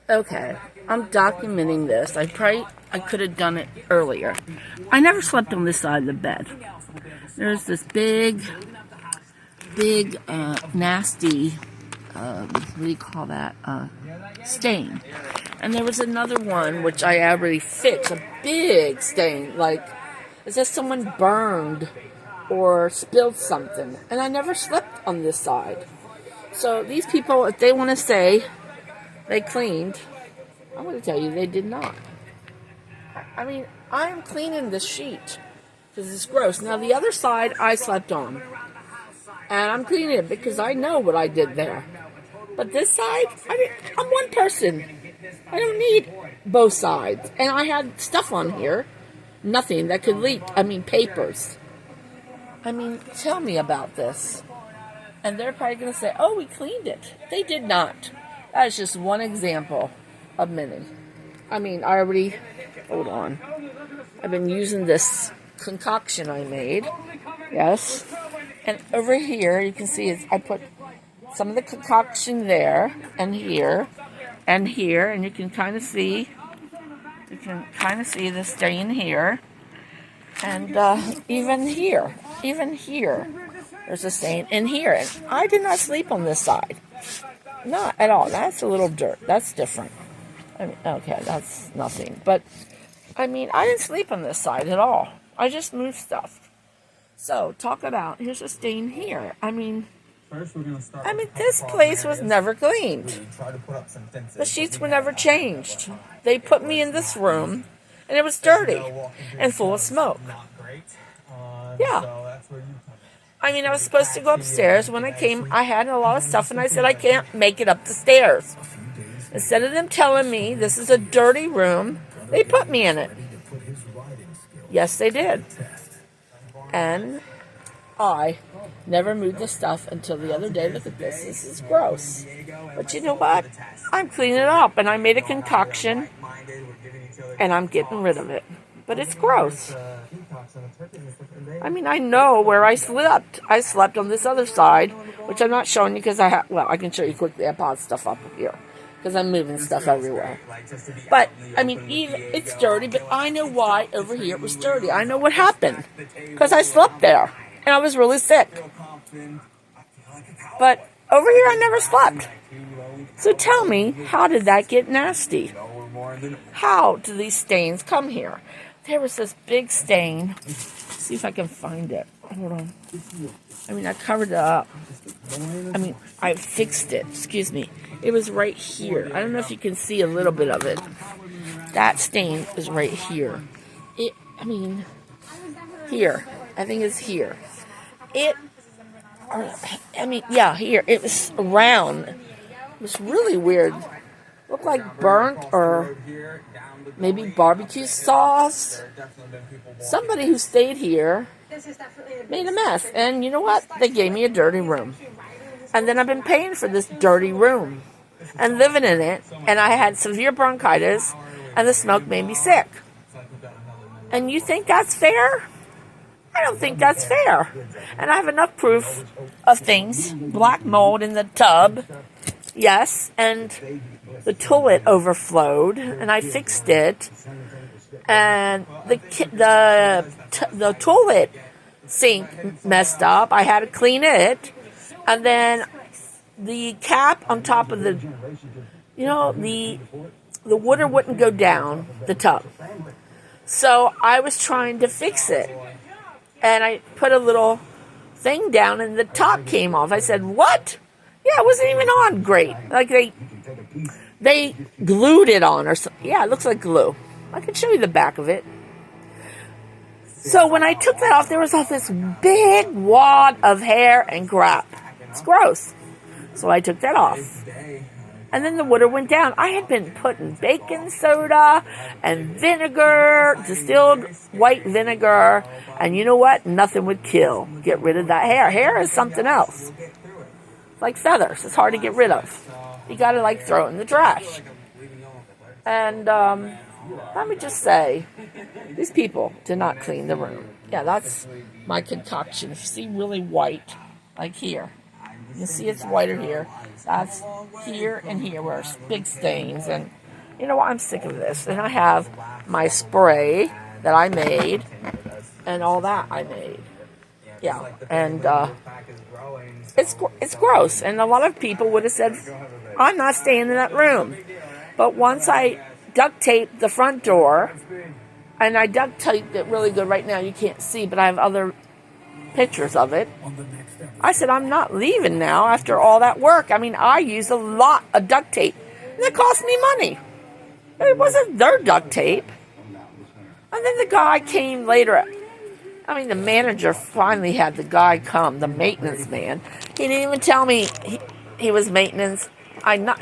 Okay, I'm documenting this. I could have done it earlier. I never slept on this side of the bed. There's this big, nasty, what do you call that, stain. And there was another one, which I already fixed, a big stain, like, as if someone burned or spilled something. And I never slept on this side. So these people, if they want to say they cleaned, I'm going to tell you they did not. I mean, I'm cleaning this sheet because it's gross. Now, the other side I slept on. And I'm cleaning it because I know what I did there. But this side, I'm one person. I don't need both sides. And I had stuff on here. Nothing that could leak. I mean, papers. I mean, tell me about this. And they're probably going to say, oh, we cleaned it. They did not. That is just one example of many. I mean, hold on. I've been using this concoction I made. Yes. And over here, you can see I put some of the concoction there, and here, and here, and you can kind of see the stain here. And even here, there's a stain in here. And I did not sleep on this side. Not at all. That's a little dirt. That's different. I mean, okay, that's nothing. But, I mean, I didn't sleep on this side at all. I just moved stuff. So, talk about, here's a stain here. I mean, this place was never cleaned. The sheets were never changed. They put me in this room, and it was dirty and full of smoke. Yeah. I mean, I was supposed to go upstairs. When I came, I had a lot of stuff, and I said, I can't make it up the stairs. Instead of them telling me this is a dirty room, they put me in it. Yes, they did. And I never moved the stuff until the other day. Look at this. This is gross. But you know what? I'm cleaning it up, and I made a concoction, and I'm getting rid of it. But it's gross. I mean, I know where I slept. I slept on this other side, which I'm not showing you because I can show you quickly. I piled stuff up here because I'm moving stuff everywhere. But, I mean, it's dirty, but I know why over here it was dirty. I know what happened because I slept there, and I was really sick. But over here I never slept. So tell me, how did that get nasty? How do these stains come here? There was this big stain. Let's see if I can find it. Hold on. I mean, I covered it up. I mean, I fixed it. Excuse me. It was right here. I don't know if you can see a little bit of it. That stain is right here. Here. I think it's here. Here. It was round. It was really weird. Looked like burnt or maybe barbecue sauce. Somebody who stayed here made a mess. And you know what? They gave me a dirty room. And then I've been paying for this dirty room and living in it. And I had severe bronchitis, and the smoke made me sick. And you think that's fair? I don't think that's fair. And I have enough proof of things. Black mold in the tub. Yes, and the toilet overflowed, and I fixed it. And the toilet sink messed up. I had to clean it. And then the cap on top of the water wouldn't go down the tub. So I was trying to fix it. And I put a little thing down, and the top came off. I said, what? Yeah, it wasn't even on great. Like they glued it on or something. Yeah, it looks like glue. I can show you the back of it. So when I took that off, there was all this big wad of hair and crap. It's gross. So I took that off. And then the water went down. I had been putting baking soda and vinegar, distilled white vinegar, and you know what? Nothing would get rid of that hair. Hair is something else. Like feathers. It's hard to get rid of. You gotta throw it in the trash. And let me just say, these people did not clean the room. Yeah, that's my concoction. If you see really white, like here, you can see it's whiter here. That's here and here were big stains. And you know what? I'm sick of this. And I have my spray that I made and all that I made. Yeah, and it's gross. And a lot of people would have said, I'm not staying in that room. But once I duct taped the front door, and I duct taped it really good right now, you can't see, but I have other pictures of it. I said, I'm not leaving now after all that work. I mean, I used a lot of duct tape, and it cost me money. It wasn't their duct tape. And then the guy came later. I mean, the manager finally had the guy come, the maintenance man. He didn't even tell me he was maintenance.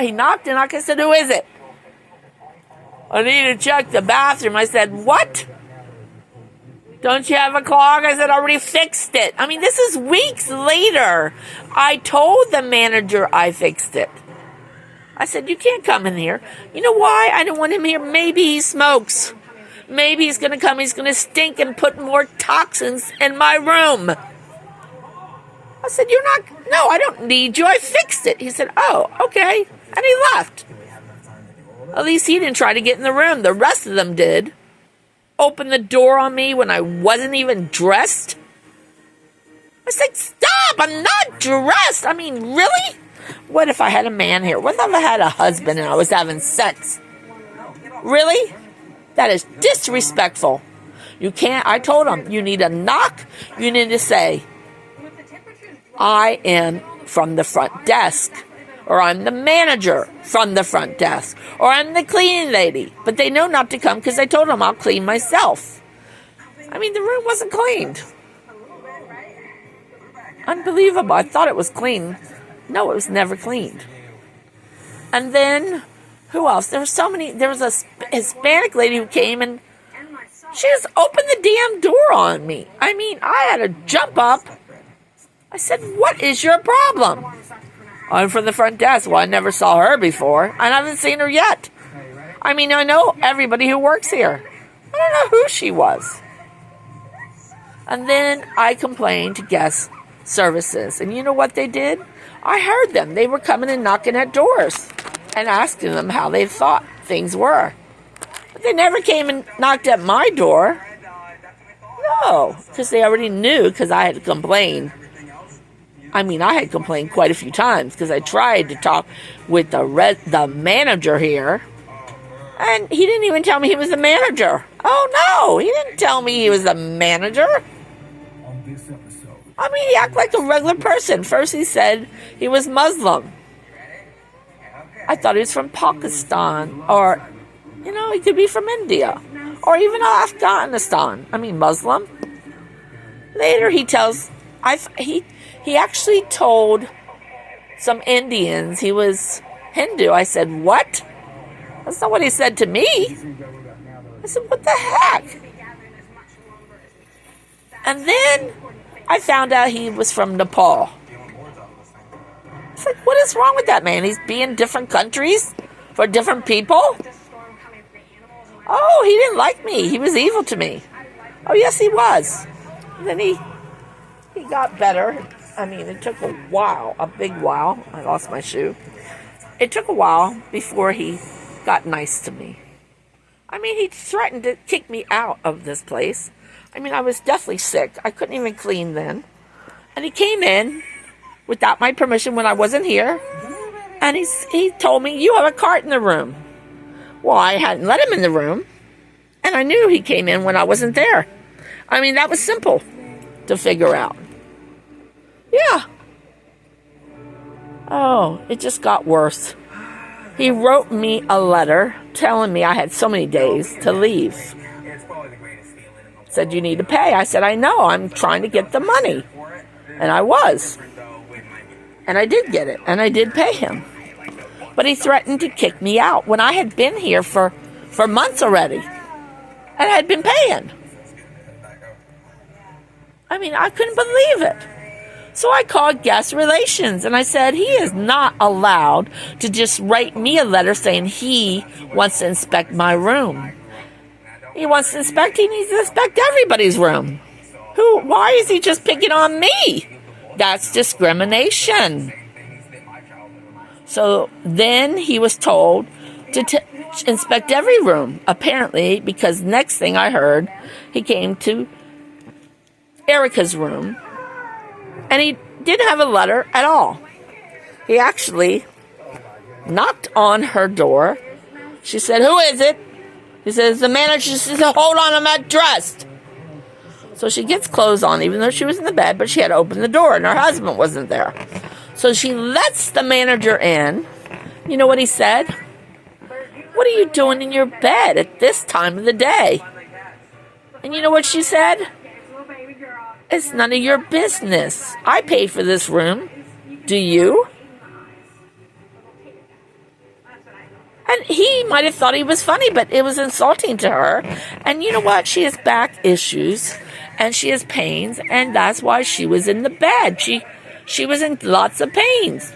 He knocked, and I said, who is it? I need to check the bathroom. I said, what? Don't you have a clog? I said, I already fixed it. I mean, this is weeks later. I told the manager I fixed it. I said, you can't come in here. You know why I don't want him here? Maybe he smokes. Maybe he's going to come. He's going to stink and put more toxins in my room. I said, no, I don't need you. I fixed it. He said, oh, okay. And he left. At least he didn't try to get in the room. The rest of them did. Open the door on me when I wasn't even dressed. I said, stop, I'm not dressed. I mean, really? What if I had a man here? What if I had a husband and I was having sex? Really? That is disrespectful. You can't, I told him, you need to knock. You need to say, I am from the front desk. Or I'm the manager from the front desk. Or I'm the cleaning lady. But they know not to come because I told them I'll clean myself. I mean, the room wasn't cleaned. Unbelievable. I thought it was clean. No, it was never cleaned. And then, who else? There was a Hispanic lady who came and she just opened the damn door on me. I mean, I had to jump up. I said, what is your problem? I'm from the front desk. Well, I never saw her before. I haven't seen her yet. I mean, I know everybody who works here. I don't know who she was. And then I complained to guest services. And you know what they did? I heard them. They were coming and knocking at doors and asking them how they thought things were. But they never came and knocked at my door. No, because they already knew because I had complained. I mean, I had complained quite a few times because I tried to talk with the manager here, and he didn't even tell me he was the manager. Oh, no, he didn't tell me he was the manager. I mean, he acted like a regular person. First he said he was Muslim. I thought he was from Pakistan, or, you know, he could be from India, or even Afghanistan. I mean, Muslim. Later he tells, he actually told some Indians he was Hindu. I said, what? That's not what he said to me. I said, what the heck? And then I found out he was from Nepal. It's like, what is wrong with that man? He's being different countries for different people? Oh, he didn't like me. He was evil to me. Oh, yes, he was. And then he got better. I mean, it took a while, a big while. I lost my shoe. It took a while before he got nice to me. I mean, he threatened to kick me out of this place. I mean, I was deathly sick. I couldn't even clean then. And he came in without my permission when I wasn't here. And he told me, you have a cart in the room. Well, I hadn't let him in the room. And I knew he came in when I wasn't there. I mean, that was simple to figure out. Yeah. Oh, it just got worse. He wrote me a letter telling me I had so many days to leave. Said, you need to pay. I said, I know. I'm trying to get the money. And I was. And I did get it. And I did pay him. But he threatened to kick me out when I had been here for months already. And I had been paying. I mean, I couldn't believe it. So I called guest relations and I said, he is not allowed to just write me a letter saying he wants to inspect my room. He wants to inspect, he needs to inspect everybody's room. Why is he just picking on me? That's discrimination. So then he was told to inspect every room, apparently, because next thing I heard, he came to Erica's room, and he didn't have a letter at all. He actually knocked on her door. She said, "Who is it?" He says, "The manager." She says, "Hold on, I'm not dressed." So she gets clothes on, even though she was in the bed, but she had to open the door, and her husband wasn't there. So she lets the manager in. You know what he said? "What are you doing in your bed at this time of the day?" And you know what she said? "It's none of your business. I paid for this room. Do you?" And he might have thought he was funny, but it was insulting to her. And you know what? She has back issues, and she has pains, and that's why she was in the bed. She was in lots of pains.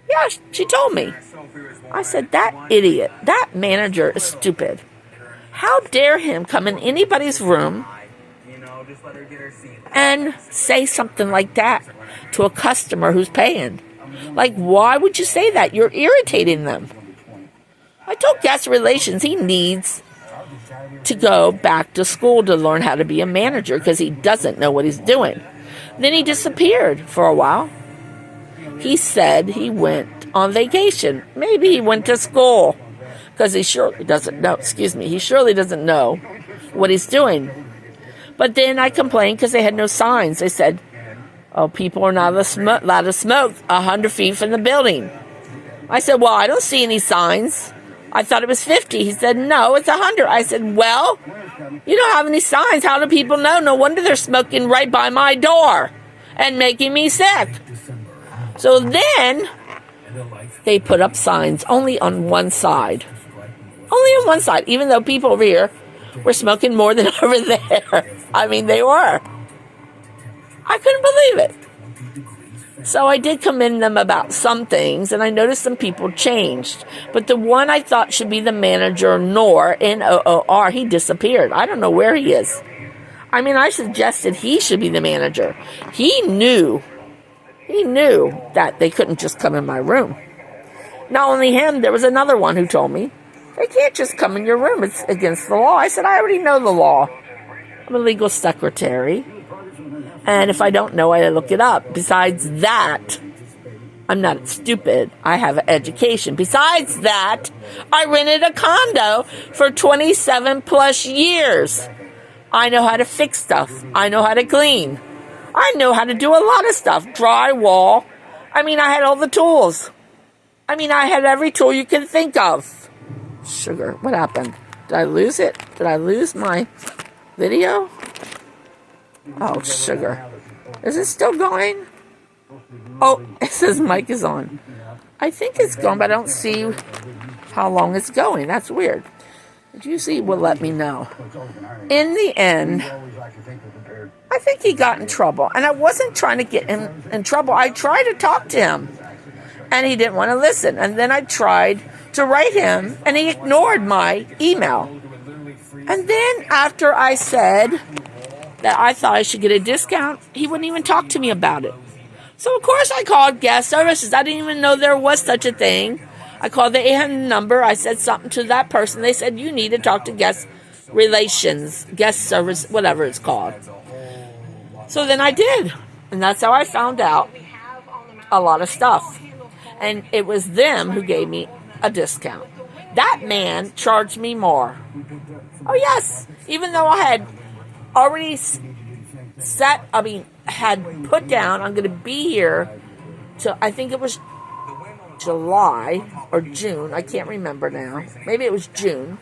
Yeah, she told me. I said, that idiot, that manager is stupid. How dare him come in anybody's room and say something like that to a customer who's paying? Like, why would you say that? You're irritating them. I told guest relations he needs to go back to school to learn how to be a manager because he doesn't know what he's doing. Then he disappeared for a while. He said he went on vacation. Maybe he went to school because he surely doesn't know. He surely doesn't know what he's doing. But then I complained because they had no signs. They said, "Oh, people are not allowed to smoke 100 feet from the building." I said, "Well, I don't see any signs. I thought it was 50. He said, "No, it's 100. I said, "Well, you don't have any signs. How do people know? No wonder they're smoking right by my door and making me sick." So then they put up signs only on one side. Only on one side, even though people over here were smoking more than over there. I mean, they were. I couldn't believe it. So I did commend them about some things, and I noticed some people changed. But the one I thought should be the manager, Noor, N-O-O-R, he disappeared. I don't know where he is. I mean, I suggested he should be the manager. He knew that they couldn't just come in my room. Not only him, there was another one who told me, "They can't just come in your room. It's against the law." I said, "I already know the law. I'm a legal secretary. And if I don't know, I look it up. Besides that, I'm not stupid. I have an education. Besides that, I rented a condo for 27 plus years. I know how to fix stuff. I know how to clean. I know how to do a lot of stuff. Drywall. I mean, I had all the tools. I mean, I had every tool you can think of." Sugar, what happened? Did I lose it? Did I lose my video? Oh, sugar. Is it still going? Oh, it says mic is on. I think it's going, but I don't see how long it's going. That's weird. It usually will let me know. In the end, I think he got in trouble. And I wasn't trying to get him in trouble. I tried to talk to him, and he didn't want to listen. And then I tried to write him, and he ignored my email. And then after I said that I thought I should get a discount, he wouldn't even talk to me about it. So, of course, I called guest services. I didn't even know there was such a thing. I called the 800 number. I said something to that person. They said, "You need to talk to guest relations, guest service, whatever it's called." So then I did. And that's how I found out a lot of stuff. And it was them who gave me a discount. That man charged me more. Oh, yes. Even though I had already had put down, I'm going to be here till, I think it was July or June. I can't remember now. Maybe it was June.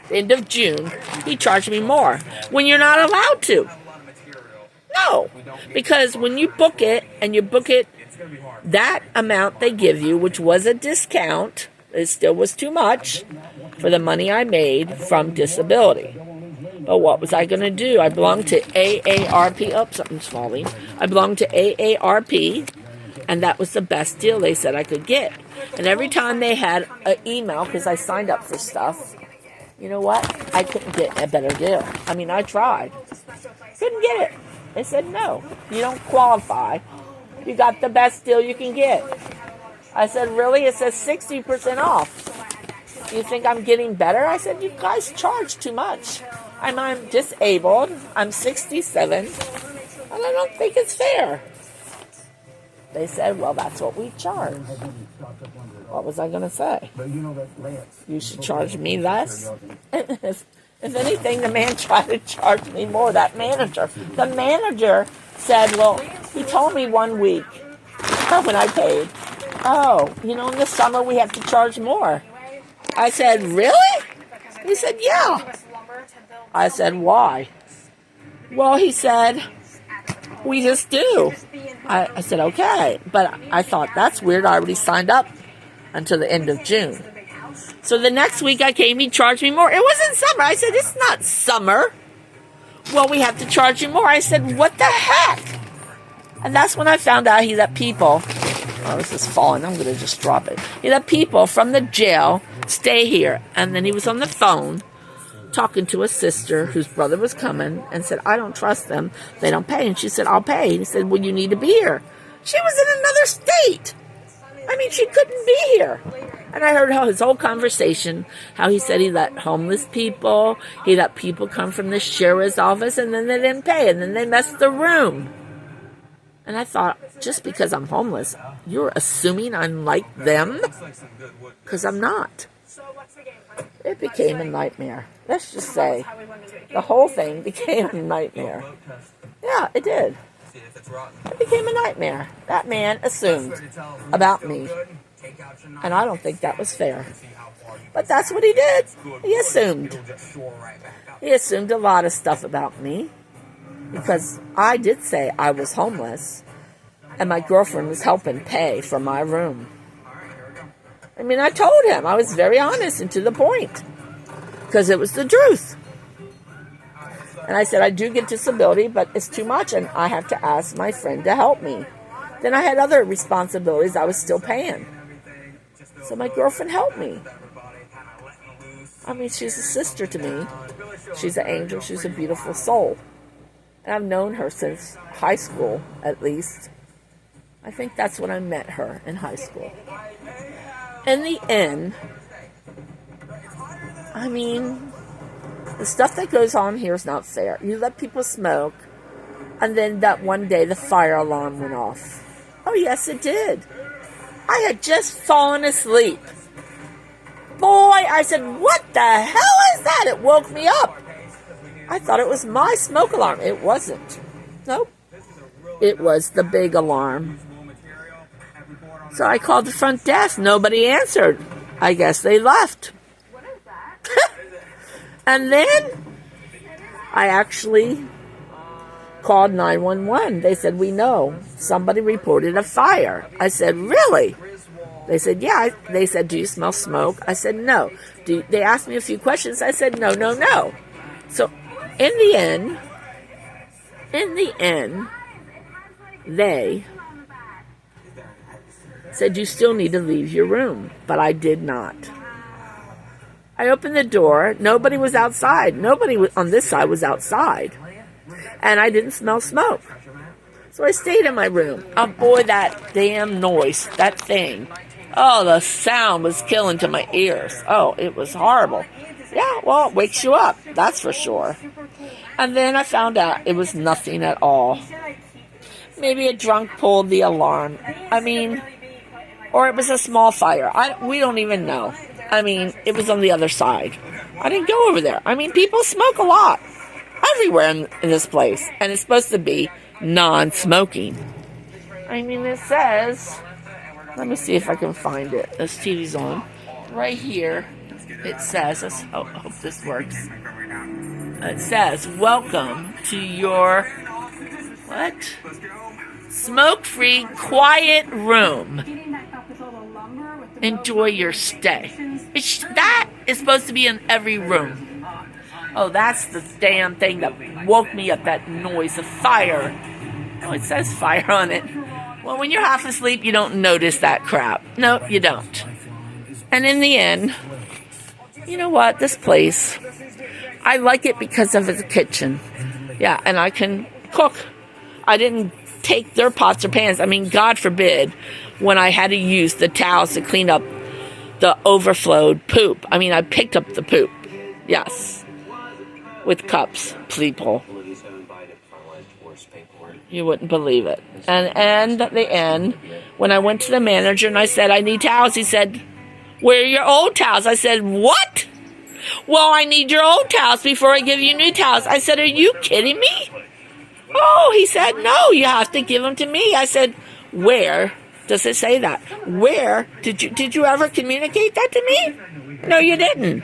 The end of June. He charged me more when you're not allowed to. No. Because when you book it, and you book it that amount they give you, which was a discount, it still was too much for the money I made from disability. But what was I going to do? I belonged to AARP. Oh, something's falling. I belonged to AARP, and that was the best deal they said I could get. And every time they had an email, because I signed up for stuff, you know what? I couldn't get a better deal. I mean, I tried. Couldn't get it. They said, "No, you don't qualify. You got the best deal you can get." I said, really? It says 60% off. You think I'm getting better? I said, you guys charge too much. I'm disabled. I'm 67. And I don't think it's fair. They said, well, that's what we charge. What was I going to say? You should charge me less? If anything, the man tried to charge me more, that manager. The manager said, well, he told me 1 week when I paid, oh, in the summer we have to charge more. I said, really? He said, yeah. I said, why? Well, he said, we just do. I said, okay. But I thought, that's weird. I already signed up until the end of June. So the next week I came, he charged me more. It wasn't summer. I said, it's not summer. Well, we have to charge you more. I said, what the heck? And that's when I found out he let people, oh, this is falling. I'm going to just drop it. He let people from the jail stay here. And then he was on the phone talking to a sister whose brother was coming and said, I don't trust them. They don't pay. And she said, I'll pay. And he said, well, you need to be here. She was in another state. I mean, she couldn't be here. And I heard his whole conversation, how he said he let homeless people, he let people come from the sheriff's office, and then they didn't pay, and then they messed the room. And I thought, just because I'm homeless, you're assuming I'm like them? Because I'm not. It became a nightmare. Let's just say, the whole thing became a nightmare. Yeah, it did. It became a nightmare. That man assumed about me. And I don't think that was fair. But that's what he did. He assumed. He assumed a lot of stuff about me. Because I did say I was homeless. And my girlfriend was helping pay for my room. I mean, I told him. I was very honest and to the point. Because it was the truth. And I said, I do get disability, but it's too much. And I have to ask my friend to help me. Then I had other responsibilities I was still paying. So my girlfriend helped me. I mean, she's a sister to me. She's an angel. She's a beautiful soul. And I've known her since high school, at least. I think that's when I met her, in high school. In the end, I mean, the stuff that goes on here is not fair. You let people smoke, and then that one day the fire alarm went off. Oh, yes, it did. I had just fallen asleep. Boy, I said, what the hell is that? It woke me up. I thought it was my smoke alarm. It wasn't. Nope. It was the big alarm. So I called the front desk. Nobody answered. I guess they left. What is that? And then I actually called 911. They said, we know. Somebody reported a fire. I said, really? They said, yeah. They said, do you smell smoke? I said, no. They asked me a few questions. I said, no, no, no. So in the end, they said, you still need to leave your room. But I did not. I opened the door. Nobody was outside. Nobody on this side was outside. And I didn't smell smoke. So I stayed in my room. Oh, boy, that damn noise, that thing. Oh, the sound was killing to my ears. Oh, it was horrible. Yeah, well, it wakes you up. That's for sure. And then I found out it was nothing at all. Maybe a drunk pulled the alarm. I mean, or it was a small fire. We don't even know. I mean, it was on the other side. I didn't go over there. I mean, people smoke a lot. Everywhere in this place. And it's supposed to be non-smoking. I mean, it says, let me see if I can find it. This TV's on. Right here, it says, I hope this works. It says, welcome to your, what? Smoke-free, quiet room. Enjoy your stay. That is supposed to be in every room. Oh, that's the damn thing that woke me up, that noise, the fire. Oh, it says fire on it. Well, when you're half asleep, you don't notice that crap. No, you don't. And in the end, you know what? This place, I like it because of its kitchen. Yeah, and I can cook. I didn't take their pots or pans. I mean, God forbid, when I had to use the towels to clean up the overflowed poop. I mean, I picked up the poop. Yes. With cups, people. You wouldn't believe it. And at the end, when I went to the manager and I said, I need towels, he said, where are your old towels? I said, what? Well, I need your old towels before I give you new towels. I said, are you kidding me? Oh, he said, no, you have to give them to me. I said, where does it say that? Where? Did you ever communicate that to me? No, you didn't.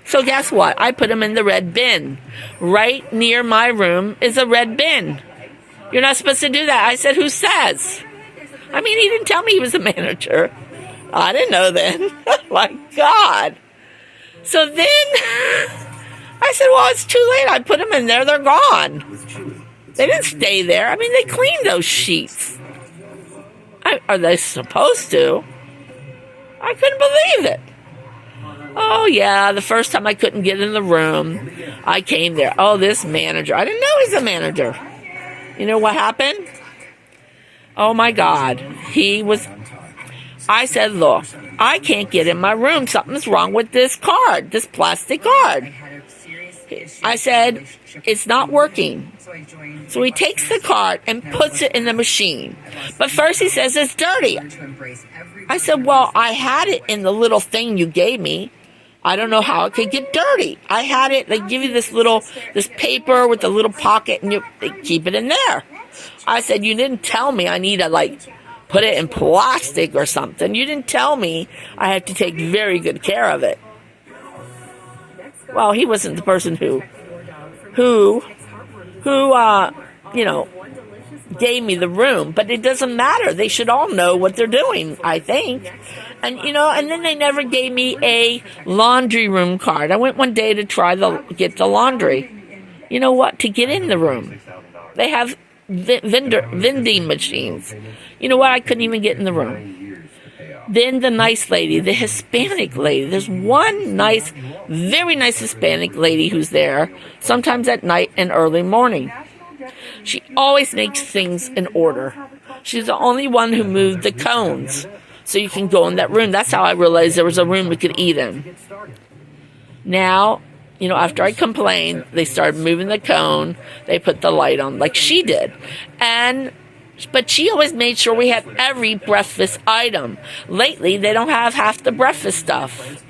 So guess what? I put them in the red bin. Right near my room is a red bin. You're not supposed to do that. I said, who says? I mean, he didn't tell me he was a manager. I didn't know then. My God. So then I said, well, it's too late. I put them in there. They're gone. They didn't stay there. I mean, they cleaned those sheets. Are they supposed to? I couldn't believe it. Oh, yeah, the first time I couldn't get in the room, I came there. Oh, this manager. I didn't know he's a manager. You know what happened? Oh, my God. I said, look, I can't get in my room. Something's wrong with this card, this plastic card. I said, it's not working. So he takes the card and puts it in the machine. But first he says it's dirty. I said, well, I had it in the little thing you gave me. I don't know how it could get dirty. I had it, they give you this paper with a little pocket and they keep it in there. I said, you didn't tell me I need to put it in plastic or something. You didn't tell me I have to take very good care of it. Well, he wasn't the person who gave me the room, but it doesn't matter. They should all know what they're doing, I think. And, and then they never gave me a laundry room card. I went one day to try get the laundry. You know what? To get in the room, they have vending machines. You know what? I couldn't even get in the room. Then the nice lady, the Hispanic lady. There's one very nice Hispanic lady who's there, sometimes at night and early morning. She always makes things in order. She's the only one who moved the cones so you can go in that room. That's how I realized there was a room we could eat in. Now, after I complained, they started moving the cone. They put the light on like she did. But she always made sure we had every breakfast item. Lately, they don't have half the breakfast stuff.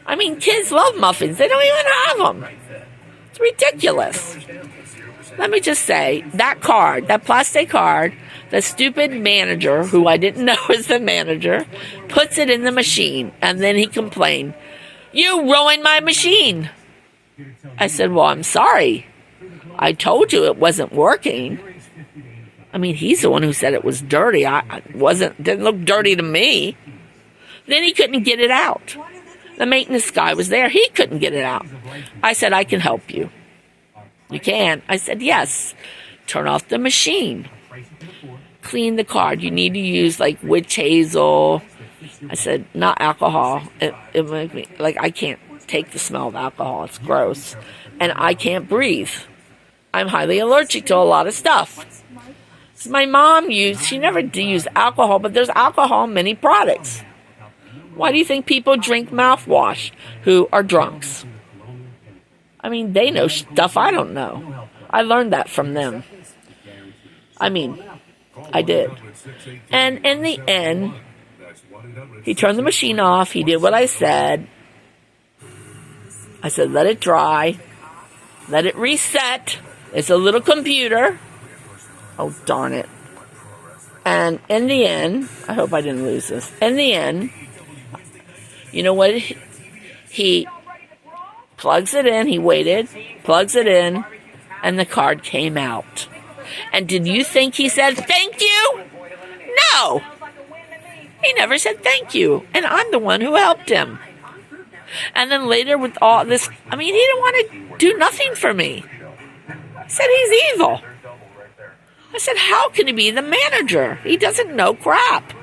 I mean, kids love muffins. They don't even have them. It's ridiculous. Let me just say, that plastic card, the stupid manager, who I didn't know was the manager, puts it in the machine, and then he complained, you ruined my machine. I said, well, I'm sorry. I told you it wasn't working. I mean, he's the one who said it was dirty. Didn't look dirty to me. Then he couldn't get it out. The maintenance guy was there. He couldn't get it out. I said, I can help you. You can? I said, yes. Turn off the machine. Clean the card. You need to use witch hazel. I said, not alcohol. It makes me, I can't take the smell of alcohol. It's gross. And I can't breathe. I'm highly allergic to a lot of stuff. So my mom she never used alcohol, but there's alcohol in many products. Why do you think people drink mouthwash who are drunks? I mean, they know stuff I don't know. I learned that from them. I mean, I did. And in the end, he turned the machine off. He did what I said. I said, let it dry. Let it reset. It's a little computer. Oh, darn it. And in the end, I hope I didn't lose this. In the end, you know what? He plugs it in. He waited, plugs it in, and the card came out. And did you think he said, thank you? No. He never said thank you. And I'm the one who helped him. And then later with all this, he didn't want to do nothing for me. He said he's evil. I said, how can he be the manager? He doesn't know crap.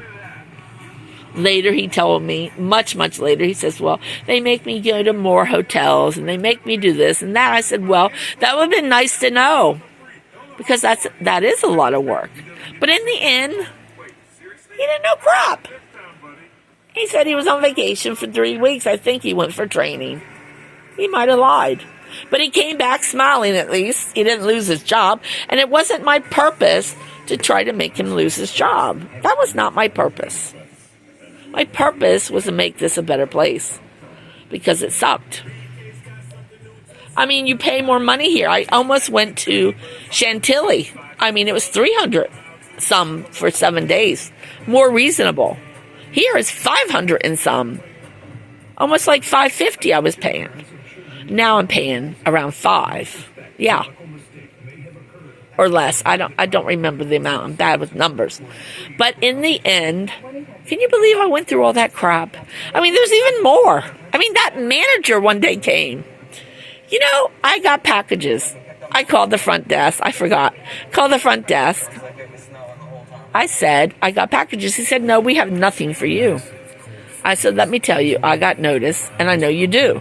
Later, he told me, much, much later, he says, well, they make me go to more hotels, and they make me do this and that. I said, well, that would have been nice to know. because that is a lot of work. But in the end, he didn't know crap. He said he was on vacation for 3 weeks. I think he went for training. He might have lied. But he came back smiling at least. He didn't lose his job. And it wasn't my purpose to try to make him lose his job. That was not my purpose. My purpose was to make this a better place. Because it sucked. I mean, you pay more money here. I almost went to Chantilly. I mean, it was 300 some for 7 days. More reasonable. Here it's 500 and some. Almost like $550 I was paying. Now I'm paying around $5. Yeah. Or less. I don't remember the amount. I'm bad with numbers. But in the end, can you believe I went through all that crap? I mean, there's even more. I mean, that manager one day came. You know, I got packages. I called the front desk. I forgot. Called the front desk. I said, I got packages. He said, no, we have nothing for you. I said, let me tell you, I got notice, and I know you do.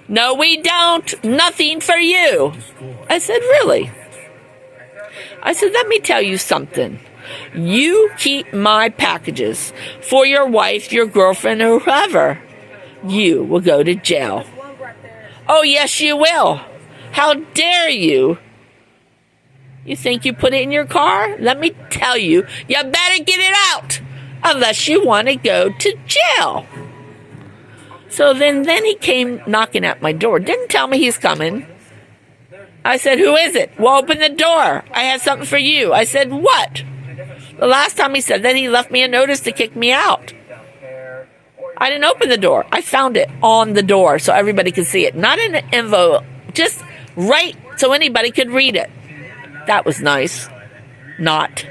No, we don't. Nothing for you. I said, really? I said, let me tell you something. You keep my packages for your wife, your girlfriend, or whoever. You will go to jail. Oh, yes, you will. How dare you? You think you put it in your car? Let me tell you, you better get it out. Unless you want to go to jail. So then he came knocking at my door. Didn't tell me he's coming. I said, who is it? Well, open the door. I have something for you. I said, what? The last time he said that, he left me a notice to kick me out. I didn't open the door. I found it on the door so everybody could see it. Not in an envelope. Just right so anybody could read it. That was nice. Not.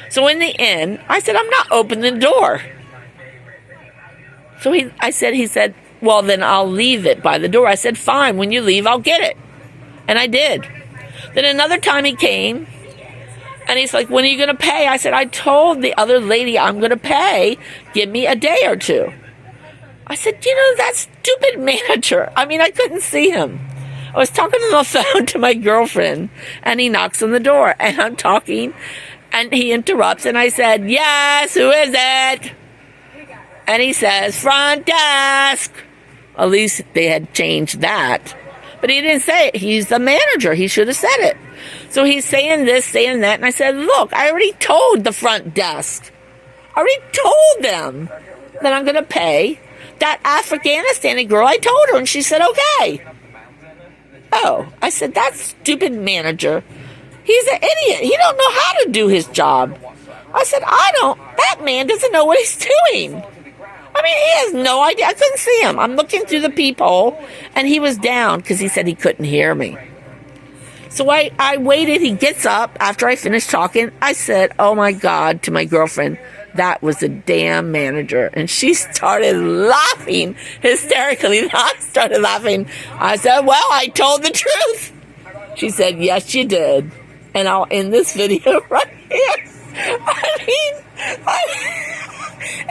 So in the end, I said, I'm not opening the door. So he said, well, then I'll leave it by the door. I said, fine. When you leave, I'll get it. And I did. Then another time he came, and he's like, when are you going to pay? I said, I told the other lady I'm going to pay. Give me a day or two. I said, you know, that stupid manager. I mean, I couldn't see him. I was talking on the phone to my girlfriend, and he knocks on the door, and I'm talking, and he interrupts, and I said, yes, who is it? And he says, front desk. At least they had changed that. But he didn't say it. He's the manager. He should have said it. So he's saying this, saying that, and I said, look, I already told the front desk. I already told them that I'm going to pay. That Afghanistani girl, I told her, and she said, okay. Oh, I said, that stupid manager, he's an idiot. He don't know how to do his job. I said, that man doesn't know what he's doing. I mean, he has no idea. I couldn't see him. I'm looking through the peephole, and he was down because he said he couldn't hear me. So I waited. He gets up after I finished talking. I said, oh, my God, to my girlfriend, that was the damn manager. And she started laughing hysterically. I started laughing. I said, well, I told the truth. She said, yes, you did. And I'll end this video right here. I mean,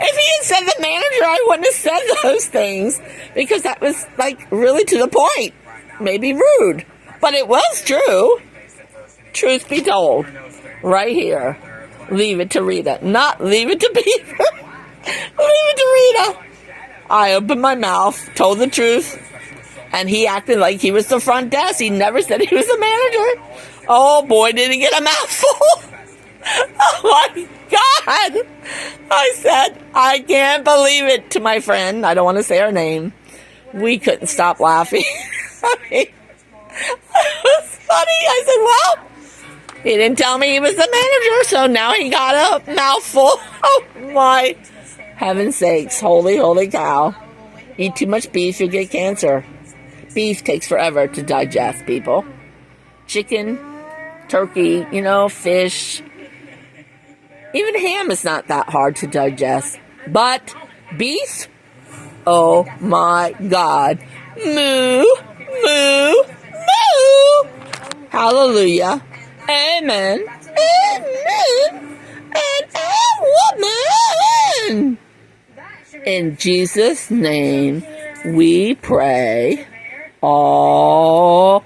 if he had said the manager, I wouldn't have said those things. Because that was, like, really to the point. Maybe rude. But it was true. Truth be told. Right here. Leave it to Rita. Not leave it to Peter. Leave it to Rita. I opened my mouth, told the truth, and he acted like he was the front desk. He never said he was the manager. Oh boy, did he get a mouthful. Oh my God. I said, I can't believe it, to my friend. I don't want to say her name. We couldn't stop laughing. I mean, it was funny. I said, well, he didn't tell me he was the manager, so now he got a mouthful. Oh, my heaven's sakes. Holy, holy cow. Eat too much beef, you'll get cancer. Beef takes forever to digest, people. Chicken, turkey, fish. Even ham is not that hard to digest. But beef? Oh, my God. Moo, moo, moo. Hallelujah. Amen. Amen. And amen. In Jesus' name, we pray always.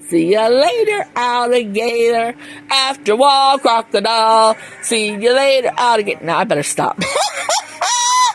See you later, alligator. After all, crocodile. See you later, alligator. Now I better stop.